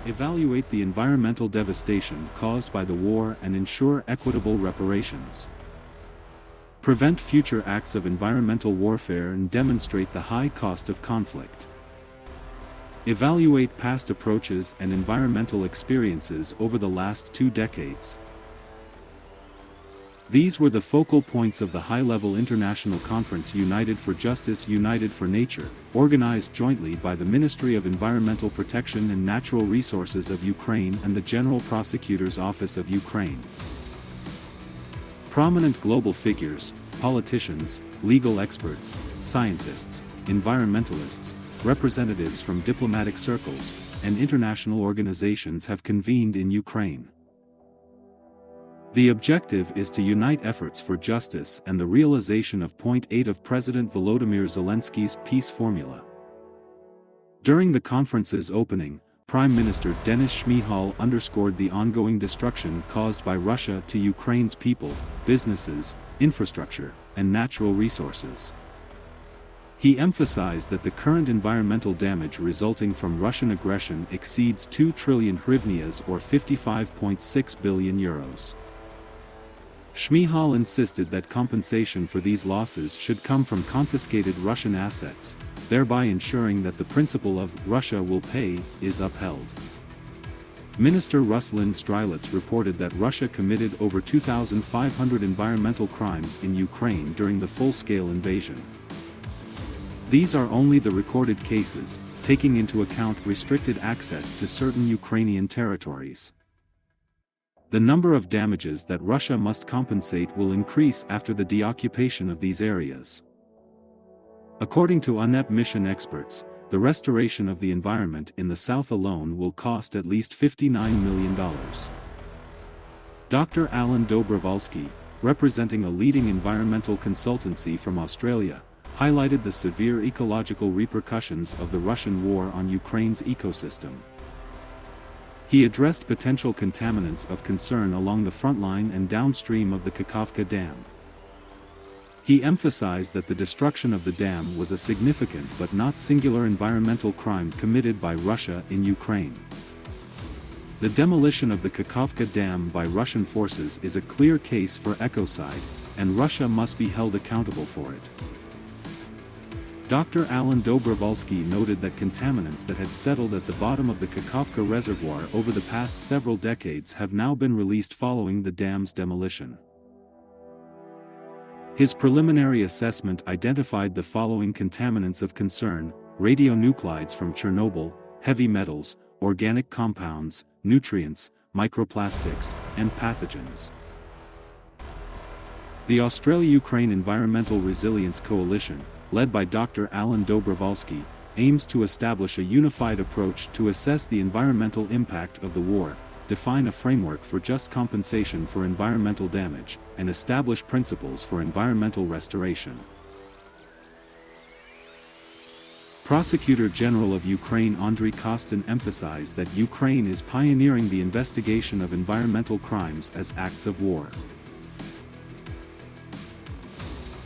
Evaluate the environmental devastation caused by the war and ensure equitable reparations. Prevent future acts of environmental warfare and demonstrate the high cost of conflict. Evaluate past approaches and environmental experiences over the last 2 decades. These were the focal points of the high-level international conference United for Justice, United for Nature, organized jointly by the Ministry of Environmental Protection and Natural Resources of Ukraine and the General Prosecutor's Office of Ukraine. Prominent global figures, politicians, legal experts, scientists, environmentalists, representatives from diplomatic circles, and international organizations have convened in Ukraine. The objective is to unite efforts for justice and the realization of Point 8 of President Volodymyr Zelensky's peace formula. During the conference's opening, Prime Minister Denis Shmyhal underscored the ongoing destruction caused by Russia to Ukraine's people, businesses, infrastructure, and natural resources. He emphasized that the current environmental damage resulting from Russian aggression exceeds 2 trillion hryvnias or 55.6 billion euros. Shmyhal insisted that compensation for these losses should come from confiscated Russian assets, thereby ensuring that the principle of "Russia will pay" is upheld. Minister Ruslan Strilets reported that Russia committed over 2,500 environmental crimes in Ukraine during the full-scale invasion. These are only the recorded cases, taking into account restricted access to certain Ukrainian territories. The number of damages that Russia must compensate will increase after the deoccupation of these areas. According to UNEP mission experts, the restoration of the environment in the south alone will cost at least $59 million. Dr. Alan Dobrovolsky, representing a leading environmental consultancy from Australia, highlighted the severe ecological repercussions of the Russian war on Ukraine's ecosystem. He addressed potential contaminants of concern along the front line and downstream of the Kakhovka Dam. He emphasized that the destruction of the dam was a significant but not singular environmental crime committed by Russia in Ukraine. The demolition of the Kakhovka Dam by Russian forces is a clear case for ecocide, and Russia must be held accountable for it. Dr. Alan Dobrovolsky noted that contaminants that had settled at the bottom of the Kakhovka reservoir over the past several decades have now been released following the dam's demolition. His preliminary assessment identified the following contaminants of concern: radionuclides from Chernobyl, heavy metals, organic compounds, nutrients, microplastics, and pathogens. The Australia-Ukraine Environmental Resilience Coalition, led by Dr. Alan Dobrovolsky, aims to establish a unified approach to assess the environmental impact of the war, define a framework for just compensation for environmental damage, and establish principles for environmental restoration. Prosecutor General of Ukraine Andriy Kostin emphasized that Ukraine is pioneering the investigation of environmental crimes as acts of war.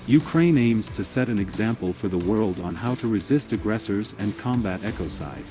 Ukraine aims to set an example for the world on how to resist aggressors and combat ecocide.